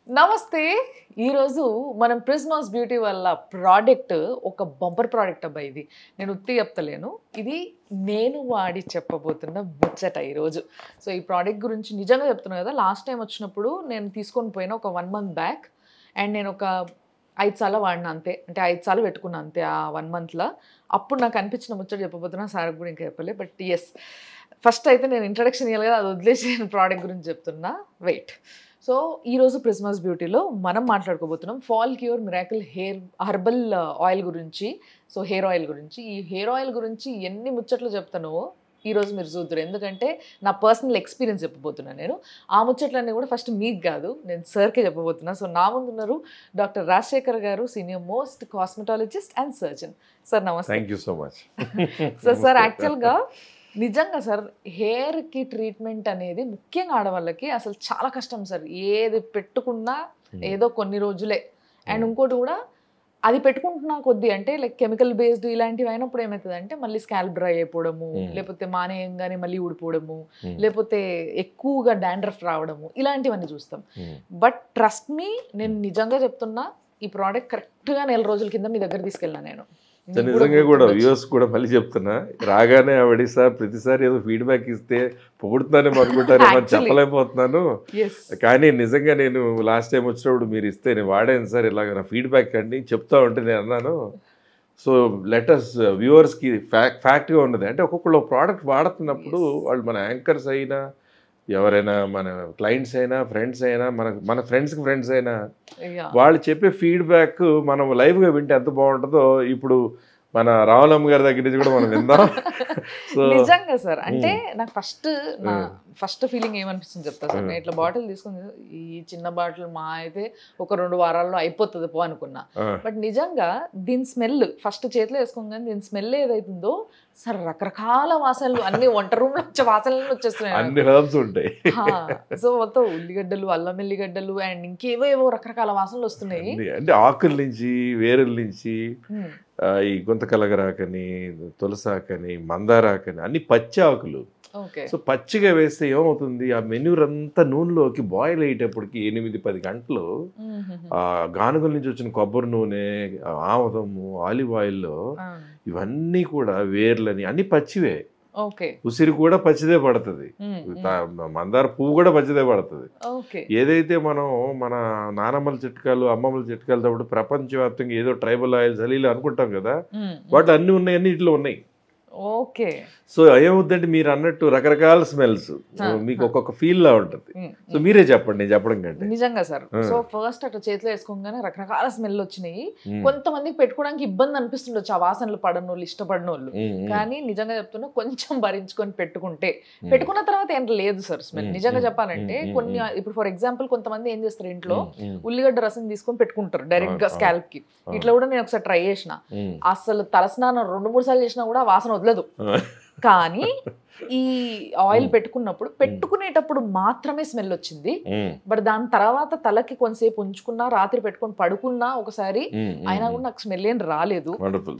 నమస్తే. ఈరోజు మనం ప్రిజ్మాస్ బ్యూటీ వల్ల ప్రోడక్ట్ ఒక బంపర్ ప్రోడక్ట్ అబ్బా. ఇది నేను ఉత్తి చెప్తలేను, ఇది నేను వాడి చెప్పబోతున్న ముచ్చట ఈరోజు. సో ఈ ప్రోడక్ట్ గురించి నిజంగా చెప్తున్నాను కదా, లాస్ట్ టైం వచ్చినప్పుడు నేను తీసుకొని పోయిన ఒక 1 month బ్యాక్, అండ్ నేను ఒక 5 సార్లు వాడిన అంతే, అంటే 5 సార్లు పెట్టుకున్నా అంతే ఆ 1 monthలో. అప్పుడు నాకు అనిపించిన ముచ్చట చెప్పబోతున్నా, సార్ కూడా ఇంకా చెప్పలే. బట్ ఎస్, ఫస్ట్ అయితే నేను ఇంట్రడక్షన్ ఇవ్వాలి కదా, అది వదిలేసి నేను ప్రోడక్ట్ గురించి చెప్తున్నా. వెయిట్. సో ఈరోజు ప్రిజ్మాస్ బ్యూటీలో మనం మాట్లాడుకోబోతున్నాం fall cure miracle herbal oil గురించి. సో హెయిర్ ఆయిల్ గురించి, ఈ హెయిర్ ఆయిల్ గురించి ఎన్ని ముచ్చట్లు చెప్తానో ఈరోజు మీరు చూద్దరు, ఎందుకంటే నా పర్సనల్ ఎక్స్పీరియన్స్ చెప్పబోతున్నాను నేను. ఆ ముచ్చట్లన్నీ కూడా ఫస్ట్ మీకు కాదు, నేను సార్కే చెప్పబోతున్నా. సో నా ముందున్నారు doctor Rajasekhar garu, senior most cosmetologist and surgeon. Sir నమస్తే. Thank you so much. So sir, యాక్చువల్గా నిజంగా సార్, హెయిర్కి ట్రీట్మెంట్ అనేది ముఖ్యంగా ఆడవాళ్ళకి అసలు చాలా కష్టం సార్. ఏది పెట్టుకున్నా ఏదో కొన్ని రోజులే, అండ్ ఇంకోటి కూడా అది పెట్టుకుంటున్నా కొద్దీ, అంటే లైక్ కెమికల్ బేస్డ్ ఇలాంటివి అయినప్పుడు ఏమవుతుంది అంటే మళ్ళీ స్కాల్ప్ డ్రై అయిపోవడము, లేకపోతే మానేయంగానే మళ్ళీ ఊడిపోవడము, లేకపోతే ఎక్కువగా డాండ్రఫ్ రావడము, ఇలాంటివన్నీ చూస్తాం. బట్ ట్రస్ట్ మీ, నేను నిజంగా చెప్తున్నా, ఈ ప్రోడక్ట్ కరెక్ట్గా 4 రోజుల కింద మీ దగ్గర తీసుకెళ్ళినా నేను. నిజంగా కూడా వ్యూవర్స్ కూడా మళ్ళీ చెప్తున్నా, రాగానే ఆవిడ సార్ ప్రతిసారి ఏదో ఫీడ్బ్యాక్ ఇస్తే పొగుడుతున్నానే అనుకుంటారేమో చెప్పలేకపోతున్నాను. కానీ నిజంగా నేను లాస్ట్ టైం వచ్చినప్పుడు మీరు ఇస్తే నేను వాడాను సార్, ఇలాగ నా ఫీడ్బ్యాక్ అండి చెప్తా ఉంటే నేను అన్నాను. సో లెటర్స్ వ్యూవర్స్కి ఫ్యాక్ట్గా ఉన్నది అంటే, ఒక్కొక్కళ్ళు ప్రోడక్ట్ వాడుతున్నప్పుడు వాళ్ళు మన యాంకర్స్ అయినా, ఎవరైనా మన క్లయింట్స్ అయినా, ఫ్రెండ్స్ అయినా, మన ఫ్రెండ్స్కి ఫ్రెండ్స్ అయినా, వాళ్ళు చెప్పే ఫీడ్బ్యాక్ మనం లైవ్గా వింటే ఎంత బాగుంటుందో. ఇప్పుడు మన రావులమ్మ గారి దగ్గర నుంచి కూడా మనం విందాం. సో నిజంగా సార్, అంటే నాకు ఫస్ట్ ఫీలింగ్ ఏమనిపిస్తుంది చెప్తా సార్. నేను ఇట్లా బాటిల్ తీసుకుని, ఈ చిన్న బాటిల్ మా అయితే ఒక 2 వారాల్లో అయిపోతుంది పో అనుకున్నా. బట్ నిజంగా దీని స్మెల్ ఫస్ట్ చేతిలో వేసుకోగానే దీని స్మెల్ ఏదైతుందో సార్, రకరకాల వాసనలు, అన్ని వంట రూమ్ లో వచ్చే వాసనలు వచ్చేస్తున్నాయి, అన్ని హెర్బ్స్ ఉంటాయి. సో మొత్తం ఉల్లిగడ్డలు, అల్లం ఎల్లిగడ్డలు, అండ్ ఇంకేవో రకరకాల వాసనలు వస్తున్నాయి. అంటే ఆకుల నుంచి, వేరుల నుంచి, ఈ గుంతకలగరాకని, తులసాకని, మందారాకని, అన్ని పచ్చి ఆకులు. సో పచ్చిగా వేస్తే ఏమవుతుంది, ఆ మెన్యూర్ అంతా నూనెలోకి బాయిల్ అయ్యేటప్పటికి 8-10 గంటలు ఆ గానుగల నుంచి వచ్చిన కొబ్బరి నూనె, ఆముదము, ఆలివ్ ఆయిల్లో ఇవన్నీ కూడా వేర్లని అన్ని పచ్చివే. ఉసిరి కూడా పచ్చిదే పడుతుంది, మందార పువ్వు కూడా పచ్చిదే పడుతుంది. ఏదైతే మనం మన నానమ్మల చిట్కాలు, అమ్మమ్మల చిట్కాలతో ప్రపంచవ్యాప్తంగా ఏదో ట్రైబల్ ఆయిల్స్ అలీలు అనుకుంటాం కదా, వాటి అన్ని ఉన్నాయి, అన్ని ఇట్లా ఉన్నాయి. సో ఏమవుతుందంటే మీరు అన్నట్టు రకరకాల స్మెల్స్ మీకు ఒక్కొక్క ఫీల్ లా ఉంటుంది. సో మీరే చెప్పండి, నేను చెప్పడం కంటే. నిజంగా సార్, సో ఫస్ట్ అట్లా చేతిలో వేసుకోగానే రకరకాల స్మెల్ వచ్చినాయి. కొంతమందికి పెట్టుకోవడానికి ఇబ్బంది అనిపిస్తుండొచ్చు, ఆ వాసనలు పడని వాళ్ళు, ఇష్టపడిన వాళ్ళు. కానీ నిజంగా చెప్తున్నా, కొంచెం భరించుకొని పెట్టుకున్న తర్వాత ఏం లేదు సార్ స్మెల్. నిజంగా చెప్పాలంటే కొన్ని, ఇప్పుడు ఫర్ ఎగ్జాంపుల్ కొంతమంది ఏం చేస్తారు, ఇంట్లో ఉల్లిగడ్డ రసం తీసుకొని పెట్టుకుంటారు డైరెక్ట్ గా స్కాల్ప్ కి. ఇట్లా కూడా నేను ఒకసారి ట్రై చేసిన, అసలు తలస్నానం 2-3 సార్లు చేసినా కూడా వాసన వదలదు. కానీ ఈ ఆయిల్ పెట్టుకునేటప్పుడు మాత్రమే స్మెల్ వచ్చింది. బట్ దాని తర్వాత తలకి కొంతసేపు ఉంచుకున్నా, రాత్రి పెట్టుకొని పడుకున్నా ఒకసారి, అయినా కూడా నాకు స్మెల్ ఏం రాలేదు.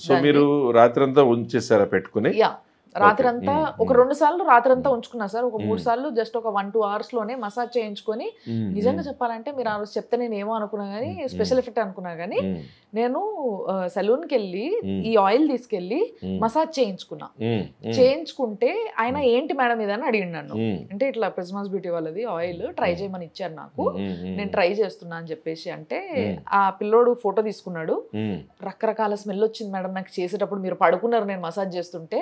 సో మీరు రాత్రి అంతా ఉంచేసారా పెట్టుకుని? రాత్రంతా ఒక 2 సార్లు రాత్రంతా ఉంచుకున్నా సార్. ఒక 3 సార్లు జస్ట్ ఒక 1-2 hours లోనే మసాజ్ చేయించుకొని, నిజంగా చెప్పాలంటే మీరు ఆ రోజు చెప్తే నేను ఏమో అనుకున్నా కానీ, స్పెషల్ ఎఫెక్ట్ అనుకున్నా కానీ, నేను సలూన్కి వెళ్ళి ఈ ఆయిల్ తీసుకెళ్ళి మసాజ్ చేయించుకుంటే ఆయన ఏంటి మేడం ఇదని అడిగిండు నన్ను. అంటే ఇట్లా ప్రిజ్మాస్ బ్యూటీ వాళ్ళది ఆయిల్ ట్రై చేయమని ఇచ్చారు నాకు, నేను ట్రై చేస్తున్నా అని చెప్పేసి. అంటే ఆ పిల్లోడు ఫోటో తీసుకున్నాడు, రకరకాల స్మెల్ వచ్చింది మేడం నాకు చేసేటప్పుడు, మీరు పడుకున్నారు నేను మసాజ్ చేస్తుంటే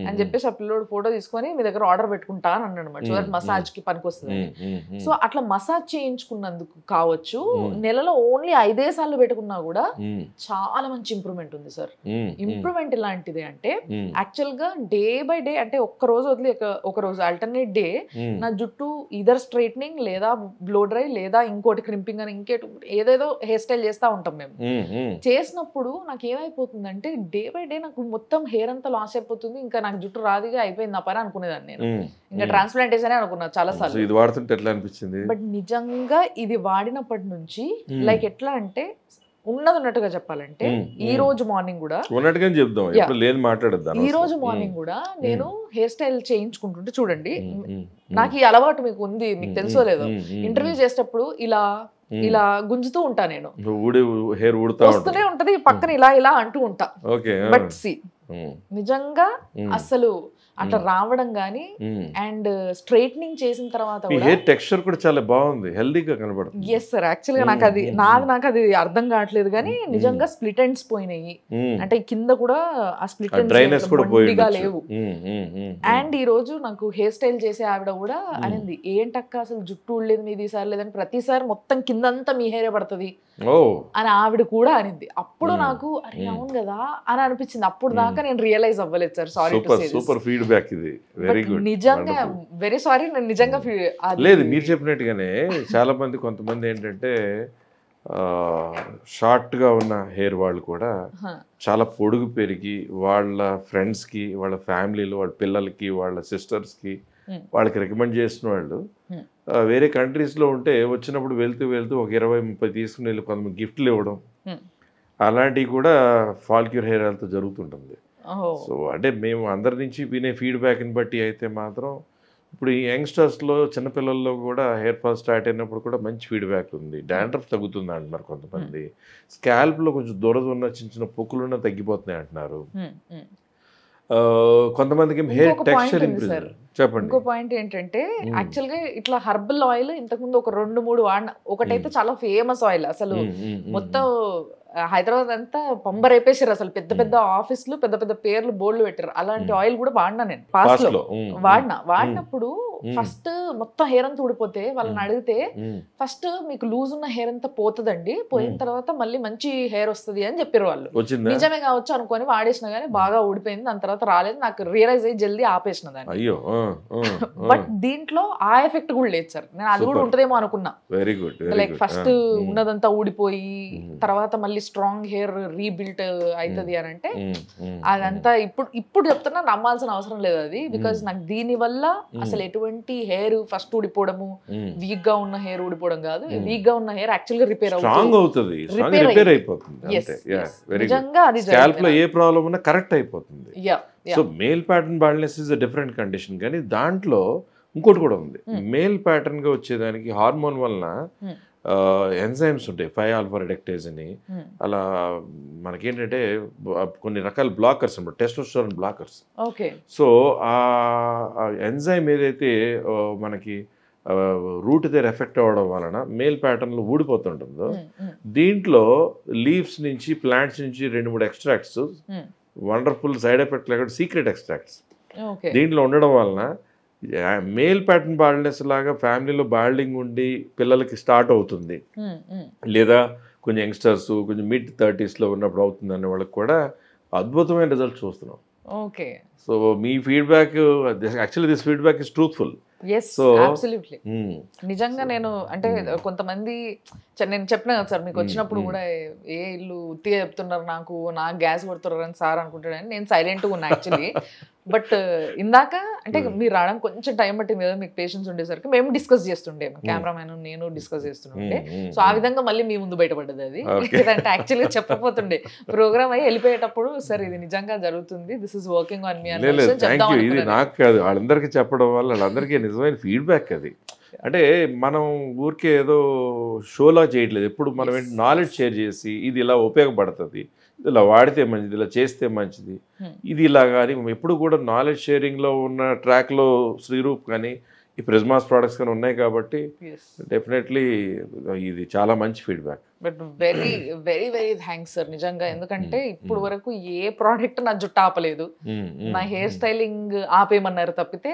అని చెప్పేసి. ఆ పిల్లోడు ఫోటో తీసుకొని మీ దగ్గర ఆర్డర్ పెట్టుకుంటా అని అన్నాడు అనమాట, సో దట్ మసాజ్ కి పనికొస్తుంది. సో అట్లా మసాజ్ చేయించుకున్నందుకు కావచ్చు, నెలలో ఓన్లీ 5 సార్లు పెట్టుకున్నా కూడా చాలా మంచి ఇంప్రూవ్మెంట్ ఉంది సార్. ఇంప్రూవ్మెంట్ ఎలాంటిది అంటే, యాక్చువల్ గా డే బై డే, అంటే ఒక్క రోజు వదిలి ఒక రోజు ఆల్టర్నేట్ డే నా జుట్టు ఇదర్ స్ట్రైట్నింగ్, లేదా బ్లో డ్రై, లేదా ఇంకోటి క్రింపింగ్ అని, ఏదేదో హెయిర్ స్టైల్ చేస్తా ఉంటాం మేము. చేసినప్పుడు నాకు ఏమైపోతుందంటే, డే బై డే నాకు మొత్తం హెయిర్ అంతా లాస్ అయిపోతుంది, ఇంకా నాకు జుట్టు రాదిగా అయిపోయింది నా పని అనుకునేదాన్ని నేను. ఇంకా ట్రాన్స్ప్లాంటేషన్ అనుకున్నా చాలా సార్లు. ఇది వాడుతుంటే ఎట్లా అనిపించింది? బట్ నిజంగా ఇది వాడినప్పటి నుంచి లైక్ ఎట్లా అంటే, ఉన్నట్టుగా చెప్పాలంటే, ఈ రోజు మార్నింగ్ కూడా ఈ రోజు మార్నింగ్ కూడా నేను హెయిర్ స్టైల్ చేయించుకుంటుంటే చూడండి, నాకు ఈ అలవాటు మీకు ఉంది, మీకు తెలుసో లేదో, ఇంటర్వ్యూ చేసేటప్పుడు ఇలా ఇలా గుంజుతూ ఉంటా నేను, హెయిర్ ఊడుతా వస్తూనే ఉంటది పక్కన ఇలా ఇలా అంటూ ఉంటా. బట్ సి నిజంగా అసలు అట్లా రావడం గానీ అండ్ స్ట్రైట్నింగ్ చేసిన తర్వాత హెయిర్ టెక్స్చర్ కూడా చాలా బాగుంది, హెల్దీగా కనబడుతుంది. ఎస్ సార్, యాక్చువల్ గా నాకు అది అర్థం కావట్లేదు కానీ నిజంగా స్ప్లిట్ ఎండ్స్ పోయినాయి, అంటే కింద కూడా ఆ స్ప్లిట్ ఎండ్స్ బొండిగా లేవు. అండ్ ఈ రోజు నాకు హెయిర్ స్టైల్ చేసే ఆవిడ కూడా అనింది, ఏంటక్క అసలు జుట్టు ఊడలేదు మీది ఈసారి లేదని, ప్రతిసారి మొత్తం కిందంతా మీ హెయిర్ పడుతుంది అని ఆవిడ కూడా అనింది. అప్పుడు నాకు అరే అవును కదా అని అనిపించింది. అప్పుడు దాకా నేను రియలైజ్ అవ్వలేదు sir. Sorry to say super feedback ఇది, వెరీ గుడ్. నిజంగా వెరీ సారీ, నేను నిజంగా లేదు మీరు చెప్పినట్టుగానే చాలా మంది కొంతమంది ఏంటంటే షార్ట్ గా ఉన్న హెయిర్ వాళ్ళు కూడా చాలా పొడుగు పెరిగి వాళ్ళ ఫ్రెండ్స్ కి, వాళ్ళ ఫ్యామిలీలో, వాళ్ళ పిల్లలకి, వాళ్ళ సిస్టర్స్ కి వాళ్ళకి రికమెండ్ చేసిన వాళ్ళు వేరే కంట్రీస్ లో ఉంటే వచ్చినప్పుడు వెళ్తూ వెళ్తూ ఒక 20-30 తీసుకుని వెళ్ళి కొంతమంది గిఫ్ట్లు ఇవ్వడం, అలాంటివి కూడా ఫాల్క్యూర్ హెయిర్ ఆయిల్తో జరుగుతుంటుంది. సో అంటే మేము అందరి నుంచి వినే ఫీడ్బ్యాక్ని బట్టి అయితే మాత్రం ఇప్పుడు ఈ యంగ్స్టర్స్లో, చిన్నపిల్లల్లో కూడా హెయిర్ ఫాల్ స్టార్ట్ అయినప్పుడు కూడా మంచి ఫీడ్బ్యాక్ ఉంది. డాండ్రఫ్ తగ్గుతుంది అంటున్నారు కొంతమంది, స్కాల్ప్లో కొంచెం దురద ఉన్న చిన్న చిన్న పొక్కులున్నా తగ్గిపోతున్నాయి అంటున్నారు. కొంతమందికి హెయిర్ టెక్స్చర్ ఇంప్రూవ్. చెప్పండి. ఇంకో పాయింట్ ఏంటంటే యాక్చువల్ గా ఇట్లా హర్బల్ ఆయిల్ ఇంతకుముందు ఒక 2-3 వాడిన. ఒకటైతే చాలా ఫేమస్ ఆయిల్, అసలు మొత్తం హైదరాబాద్ అంతా పంబరేపేసారు, అసలు పెద్ద పెద్ద ఆఫీసులు పెద్ద పెద్ద పేర్లు బోర్డులు పెట్టారు. అలాంటి ఆయిల్ కూడా వాడినా నేను పాస్ట్ లో. వాడినప్పుడు ఫస్ట్ మొత్తం హెయిర్ అంతా ఊడిపోతే వాళ్ళని అడిగితే ఫస్ట్ మీకు లూజ్ ఉన్న హెయిర్ అంతా పోతుందండి, పోయిన తర్వాత మళ్ళీ మంచి హెయిర్ వస్తుంది అని చెప్పారు వాళ్ళు. నిజమే కావచ్చు అనుకొని వాడేసిన కానీ బాగా ఊడిపోయింది, దాని తర్వాత రాలేదు. నాకు రియలైజ్ అయ్యి జల్దీ ఆపేసిన దాన్ని. బట్ దీంట్లో ఆ ఎఫెక్ట్ కూడా లేదు సార్. నేను అది కూడా ఉంటదేమో అనుకున్నా. Very good. లైక్ ఫస్ట్ ఉన్నదంతా ఊడిపోయి తర్వాత మళ్ళీ స్ట్రాంగ్ హెయిర్ రీబిల్ట్ అవుతుంది అని అంటే అదంతా ఇప్పుడు చెప్తున్నా, నమ్మాల్సిన అవసరం లేదు అది. బికాస్ నాకు దీని వల్ల అసలు ఎటువంటి హెయిర్ ఫస్ట్ ఊడిపోవడము, వీక్ గా ఉన్న హెయిర్ ఊడిపోవడం కాదు, వీక్ గా ఉన్న హెయిర్ యాక్చువల్ గా రిపేర్ అవుతుంది, రిపేర్ అయిపోతుంది. నిజంగా అది స్కాల్ప్ లో ఏ ప్రాబ్లం ఉన్నా కరెక్ట్ అయిపోతుంది. So male pattern baldness is a different condition. కానీ దాంట్లో ఇంకోటి కూడా ఉంది. మేల్ ప్యాటర్న్ గా వచ్చేదానికి హార్మోన్ వలన ఎంజైమ్స్ ఉంటాయి, 5-alpha reductase అని. అలా మనకేంటంటే కొన్ని రకాల బ్లాకర్స్ అనమాట, టెస్టోస్టెరాన్ బ్లాకర్స్. సో ఆ ఎంజైమ్ ఏదైతే మనకి రూట్ దగ్గర ఎఫెక్ట్ అవ్వడం వలన మేల్ ప్యాటర్న్లో ఊడిపోతుంటుందో, దీంట్లో లీవ్స్ నుంచి, ప్లాంట్స్ నుంచి 2-3 ఎక్స్ట్రాక్ట్స్, వండర్ఫుల్ సైడ్ ఎఫెక్ట్ లేకుండా సీక్రెట్ ఎక్స్ట్రాక్ట్స్ దీంట్లో ఉండడం వలన మేల్ ప్యాటర్న్ బాల్డ్నెస్ లాగా ఫ్యామిలీలో బాల్డింగ్ ఉండి పిల్లలకి స్టార్ట్ అవుతుంది, లేదా కొంచెం యంగ్స్టర్స్ కొంచెం mid-30s ఉన్నప్పుడు అవుతుంది అనే వాళ్ళకి కూడా అద్భుతమైన రిజల్ట్ చూస్తున్నాం. Okay. So me feedback, actually this feedback is truthful. So నిజంగా నేను అంటే కొంతమంది నేను చెప్పినా కదా సార్ మీకు వచ్చినప్పుడు కూడా, ఏ ఇల్లు ఉత్తిగా చెప్తున్నారు, నాకు గ్యాస్ కొడుతున్నారు అని సార్ అనుకుంటాడని నేను సైలెంట్గా ఉన్నా యాక్చువల్లీ. బట్ ఇందాక అంటే మీరు రావడం కొంచెం టైం పట్టింది కదా, మీకు పేషెన్స్ ఉండేసరికి మేము డిస్కస్ చేస్తుండే, కెమెరామెన్ నేను డిస్కస్ చేస్తుండే. సో ఆ విధంగా మళ్ళీ మీ ముందు బయటపడ్డది అది. లేదంటే యాక్చువల్గా చెప్పకపోతుండే, ప్రోగ్రామ్ అయ్యి వెళ్ళిపోయేటప్పుడు సార్ ఇది నిజంగా జరుగుతుంది, this is working on me అని చెప్తాం. ఇది నాకు కాదు, వాళ్ళందరికీ చెప్పడం వల్ల వాళ్ళందరికీ నిజమైన ఫీడ్బ్యాక్ అది. అంటే మనం ఊరికే ఏదో షోలా చేయట్లేదు, ఎప్పుడు మనం నాలెడ్జ్ షేర్ చేసి ఇది ఇలా ఉపయోగపడుతుంది, ఇలా వాడితే మంచిది, ఇలా చేస్తే మంచిది, ఇది ఇలా. కానీ ఎప్పుడు కూడా నాలెడ్జ్ షేరింగ్లో ఉన్న ట్రాక్లో శ్రీరూప్ కానీ ఈ ప్రిజ్మాస్ ప్రోడక్ట్స్ కానీ ఉన్నాయి కాబట్టి డెఫినెట్లీ ఇది చాలా మంచి feedback. But very very very thanks sir నిజంగా. ఎందుకంటే ఇప్పుడు వరకు ఏ ప్రోడక్ట్ నా జుట్టు ఆపలేదు, నా హెయిర్ స్టైలింగ్ ఆపేయమన్నారు తప్పితే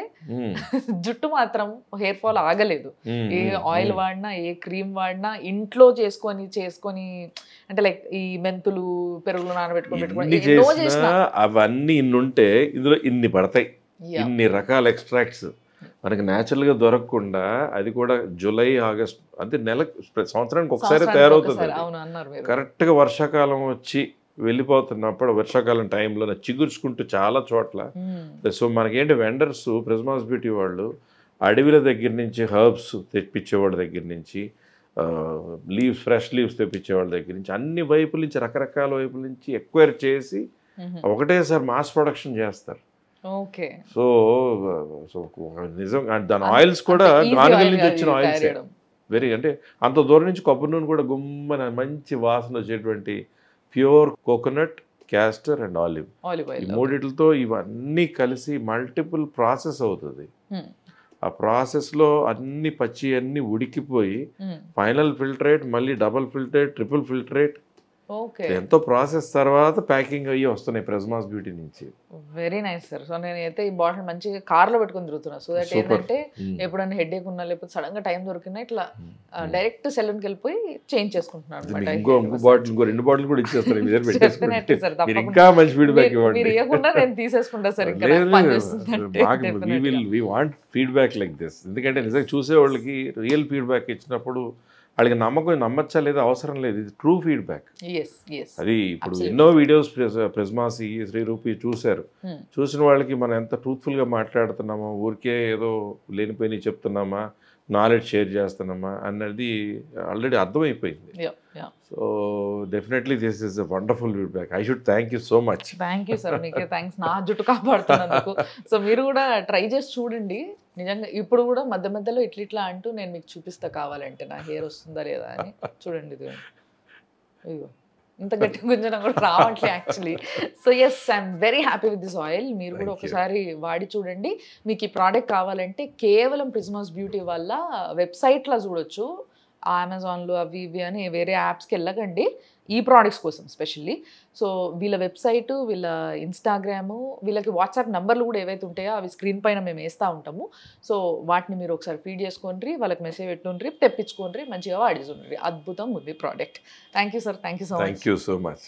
జుట్టు మాత్రం హెయిర్ ఫాల్ ఆగలేదు. ఏ ఆయిల్ వాడినా, ఏ క్రీమ్ వాడినా, ఇంట్లో చేసుకొని అంటే లైక్ ఈ మెంతులు, పెరుగులు నానబెట్టుకొని అవన్నీ ఇన్ని ఉంటే ఇందులో ఇన్ని పడతాయి, ఇన్ని రకాల ఎక్స్ట్రాక్ట్స్ మనకి న్యాచురల్గా దొరకకుండా, అది కూడా జూలై, ఆగస్ట్ అంటే సంవత్సరానికి ఒకసారి తయారవుతుంది. కరెక్ట్గా వర్షాకాలం వచ్చి వెళ్ళిపోతున్నప్పుడు, వర్షాకాలం టైంలో చిగుర్చుకుంటూ చాలా చోట్ల. సో మనకేంటి వెండర్స్, ప్రిజ్మాస్ బ్యూటీ వాళ్ళు అడవిల దగ్గర నుంచి హర్బ్స్ తెప్పించేవాళ్ళ దగ్గర నుంచి, లీవ్స్, ఫ్రెష్ లీవ్స్ తెప్పించేవాళ్ళ దగ్గర నుంచి, అన్ని వైపుల నుంచి, రకరకాల వైపుల నుంచి ఎక్వైర్ చేసి ఒకటేసారి మాస్ ప్రొడక్షన్ చేస్తారు. సో నిజం దాని ఆయిల్స్ కూడా గానుగల నుంచి వచ్చిన ఆయిల్స్. వెరీ అంటే అంత దూరం నుంచి కొబ్బరి నూనె కూడా గుమ్మన మంచి వాసన వచ్చేటువంటి pure coconut, castor and olive ఈ మూడిటితో ఇవన్నీ కలిసి మల్టిపుల్ ప్రాసెస్ అవుతుంది. ఆ ప్రాసెస్లో అన్ని పచ్చి అన్ని ఉడికిపోయి ఫైనల్ ఫిల్టరేట్, మళ్ళీ డబుల్ ఫిల్టరేట్, ట్రిపుల్ ఫిల్టరేట్, ఎంతో ప్రాసెస్ తర్వాత ప్యాకింగ్ అయ్యి వస్తున్నాయి ప్రెస్మాస్ బ్యూటీ నుంచి. Very nice sir. సో నేనైతే ఈ బాటిల్ మంచిగా కార్లో పెట్టుకుని తిరుగుతున్నా. సో దట్ ఏంటంటే ఎప్పుడైనా హెడేక్ ఉన్నా లేకపోతే సడన్ గా టైం దొరికినా ఇట్లా డైరెక్ట్ సెలూన్కి వెళ్ళిపోయి చేంజ్ చేసుకుంటున్నాను అనమాట. ఇంకో రెండు బాటిల్ కూడా ఇచ్చేస్తారు. ఇంకా మంచి ఫీడ్బ్యాక్ ఇవ్వండి. మీరు ఇవ్వకుండా నేను తీసేసుకుంటా సార్. ఇంకా we want feedback like this. ఎందుకంటే నిజంగా చూసే వాళ్ళకి రియల్ ఫీడ్బ్యాక్ ఇచ్చినప్పుడు వాళ్ళకి నమ్మచ్చా లేదా అవసరం లేదు. ఇది ట్రూ ఫీడ్బ్యాక్. అది ఇప్పుడు ఎన్నో వీడియోస్ ప్రెస్మాస్ శ్రీ రూపీ చూశారు. చూసిన వాళ్ళకి మనం ఎంత ట్రూత్ఫుల్గా మాట్లాడుతున్నామా, ఊరికే ఏదో లేనిపోయినవి చెప్తున్నామా, నాలెడ్జ్ షేర్ చేస్తున్నామా అన్నది ఆల్రెడీ అర్థమైపోయింది. So definitely this is a wonderful feedback. I should thank you so much. Thank you sir. మీకే థ్యాంక్స్ నా జుట్టు కాపాడుతున్నందుకు. సో మీరు కూడా ట్రై చేసి చూడండి. నిజంగా ఇప్పుడు కూడా మధ్య మధ్యలో ఇట్లా అంటూ నేను మీకు చూపిస్తా కావాలంటే నా హెయిర్ వస్తుందా లేదా అని. చూడండి ఇది ఇదిగో ఇంత గట్టి గుంజడం కూడా రావట్లే actually. So yes, I'm very happy with this oil. మీరు కూడా ఒకసారి వాడి చూడండి. మీకు ఈ ప్రోడక్ట్ కావాలంటే కేవలం ప్రిజ్మాస్ బ్యూటీ వల్ల వెబ్సైట్లో చూడొచ్చు. అమెజాన్లో అవి ఇవి అని వేరే యాప్స్కి వెళ్ళకండి ఈ ప్రోడక్ట్స్ కోసం స్పెషల్లీ. సో వీళ్ళ వెబ్సైటు, వీళ్ళ ఇన్స్టాగ్రాము, వీళ్ళకి వాట్సాప్ నెంబర్లు కూడా ఏవైతే ఉంటాయో అవి స్క్రీన్ పైన మేము వేస్తూ ఉంటాము. సో వాటిని మీరు ఒకసారి ఫీడ్ చేసుకోండి, వాళ్ళకి మెసేజ్ పెట్టుండ్రి, తెప్పించుకోండి, మంచిగా వాడేసుండ్రి. అద్భుతం ఉంది product. Thank you sir. Thank you so much.